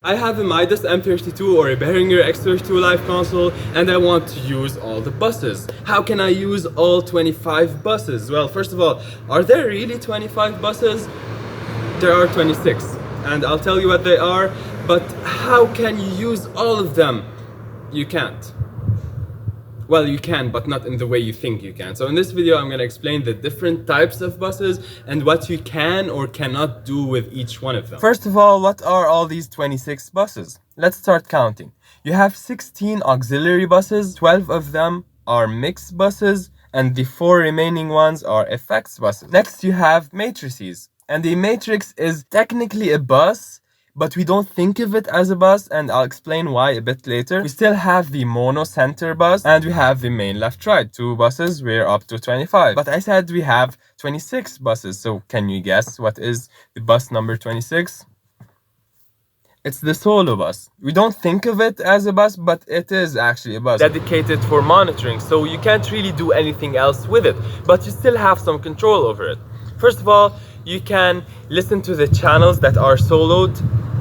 I have a Midas M32 or a Behringer X32 live console and I want to use all the buses. How can I use all 25 buses? Well, first of all, are there really 25 buses? There are 26 and I'll tell you what they are, but how can you use all of them? You can't. Well, you can, but not in the way you think you can. So in this video, I'm going to explain the different types of buses and what you can or cannot do with each one of them. First of all, what are all these 26 buses? Let's start counting. You have 16 auxiliary buses, 12 of them are mix buses, and the 4 remaining ones are effects buses. Next, you have matrices. And the matrix is technically a bus, but we don't think of it as a bus, and I'll explain why a bit later. We still have the mono center bus, and we have the main left right. 2 buses, we're up to 25. But I said we have 26 buses, so can you guess what is the bus number 26? It's the solo bus. We don't think of it as a bus, but it is actually a bus dedicated for monitoring, so you can't really do anything else with it, but you still have some control over it. First of all, you can listen to the channels that are soloed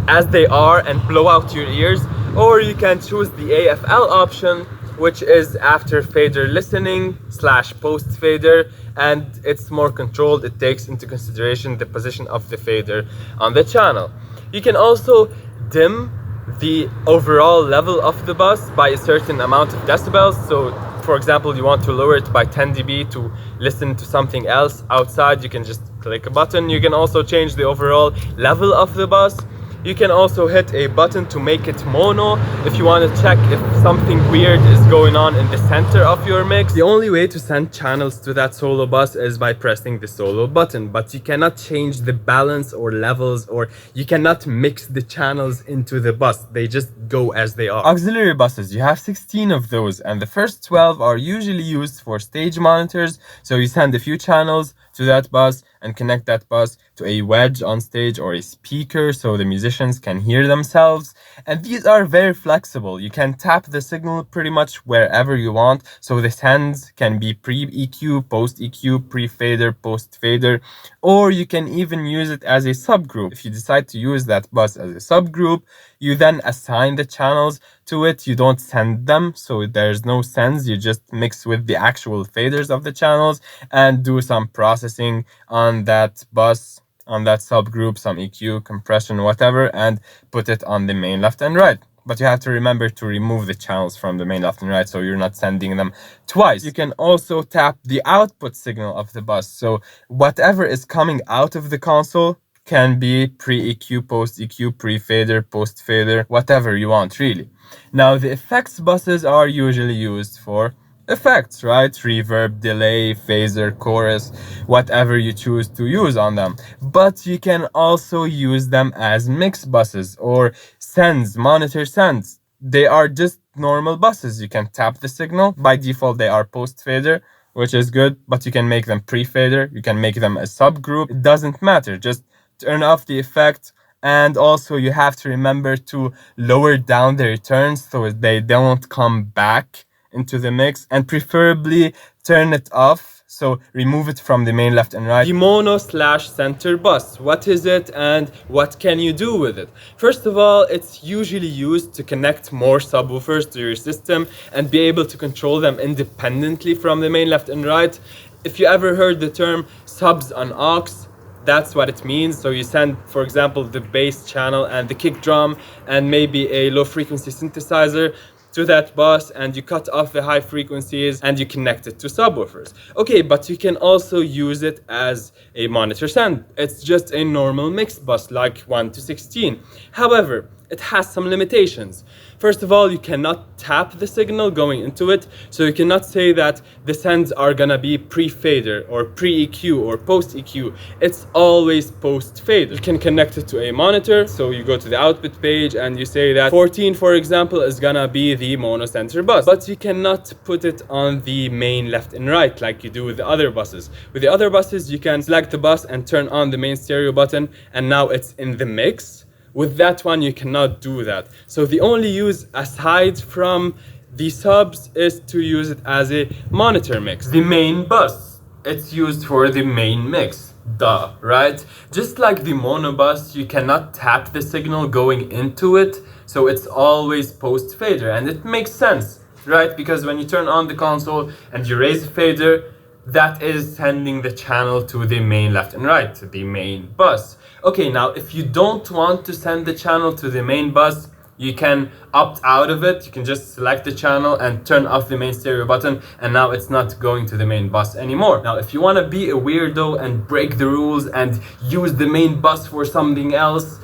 as they are and blow out your ears, or you can choose the AFL option, which is after fader listening / post fader, and it's more controlled. It takes into consideration the position of the fader on the channel. You can also dim the overall level of the bus by a certain amount of decibels. So for example, you want to lower it by 10 dB to listen to something else outside, you can just click a button. You can also change the overall level of the bus. You can also hit a button to make it mono if you want to check if something weird is going on in the center of your mix. The only way to send channels to that solo bus is by pressing the solo button, but you cannot change the balance or levels, or you cannot mix the channels into the bus. They just go as they are. Auxiliary buses, you have 16 of those, and the first 12 are usually used for stage monitors. So you send a few channels to that bus and connect that bus to a wedge on stage or a speaker so the musicians can hear themselves. And these are very flexible. You can tap the signal pretty much wherever you want. So the sends can be pre-EQ, post-EQ, pre-fader, post-fader, or you can even use it as a subgroup. If you decide to use that bus as a subgroup, you then assign the channels to it. You don't send them, so there's no sends. You just mix with the actual faders of the channels and do some processing on that bus, on that subgroup, some EQ, compression, whatever, and put it on the main left and right. But you have to remember to remove the channels from the main left and right so you're not sending them twice. You can also tap the output signal of the bus. So whatever is coming out of the console can be pre-EQ, post-EQ, pre-fader, post-fader, whatever you want, really. Now, the effects buses are usually used for effects, right? Reverb, delay, phaser, chorus, whatever you choose to use on them. But you can also use them as mix buses or sends, monitor sends. They are just normal buses. You can tap the signal. By default, they are post-fader, which is good, but you can make them pre-fader. You can make them a subgroup. It doesn't matter. Just turn off the effect, and also you have to remember to lower down the returns so they don't come back into the mix, and preferably turn it off, so remove it from the main left and right. The mono / center bus, what is it and what can you do with it? First of all, it's usually used to connect more subwoofers to your system and be able to control them independently from the main left and right. If you ever heard the term subs on aux, that's what it means. So you send, for example, the bass channel and the kick drum and maybe a low frequency synthesizer to that bus, and you cut off the high frequencies and you connect it to subwoofers. Okay, but you can also use it as a monitor send. It's just a normal mixed bus like 1 to 16. However, it has some limitations. First of all, you cannot tap the signal going into it, so you cannot say that the sends are gonna be pre-fader or pre-EQ or post-EQ. It's always post-fader. You can connect it to a monitor, so you go to the output page and you say that 14, for example, is gonna be the mono center bus, but you cannot put it on the main left and right like you do with the other buses. With the other buses, you can select the bus and turn on the main stereo button, and now it's in the mix. With that one, you cannot do that. So the only use aside from the subs is to use it as a monitor mix. The main bus, it's used for the main mix. Duh, right? Just like the monobus, you cannot tap the signal going into it, so it's always post fader, and it makes sense, right? Because when you turn on the console and you raise the fader, that is sending the channel to the main left and right, to the main bus. Okay, now if you don't want to send the channel to the main bus, you can opt out of it. You can just select the channel and turn off the main stereo button, and now it's not going to the main bus anymore. Now, if you want to be a weirdo and break the rules and use the main bus for something else,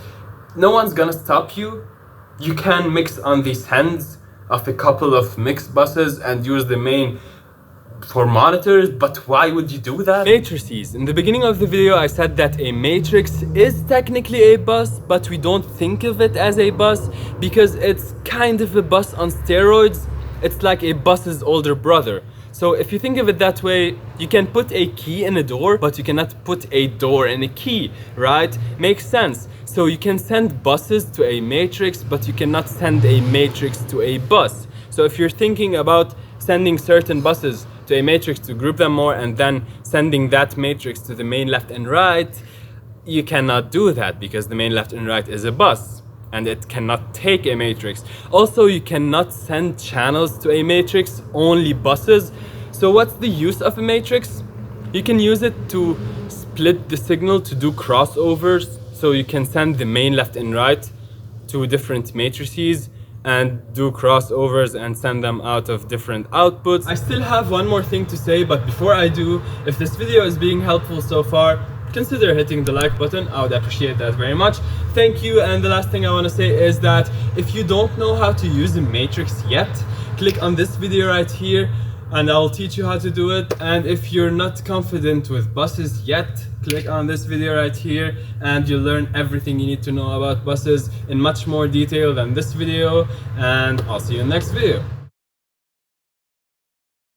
no one's gonna stop you. You can mix on the sends of a couple of mixed buses and use the main for monitors, but why would you do that? Matrices. In the beginning of the video, I said that a matrix is technically a bus, but we don't think of it as a bus because it's kind of a bus on steroids. It's like a bus's older brother. So if you think of it that way, you can put a key in a door, but you cannot put a door in a key, right? Makes sense. So you can send buses to a matrix, but you cannot send a matrix to a bus. So if you're thinking about sending certain buses to a matrix to group them more and then sending that matrix to the main left and right, you cannot do that because the main left and right is a bus and it cannot take a matrix. Also, you cannot send channels to a matrix, only buses. So what's the use of a matrix? You can use it to split the signal to do crossovers, so you can send the main left and right to different matrices and do crossovers and send them out of different outputs. I still have one more thing to say, but before I do, if this video is being helpful so far, consider hitting the like button. I would appreciate that very much. Thank you. And the last thing I want to say is that if you don't know how to use a matrix yet, click on this video right here and I'll teach you how to do it. And if you're not confident with buses yet, click on this video right here and you'll learn everything you need to know about buses in much more detail than this video, and I'll see you in the next video.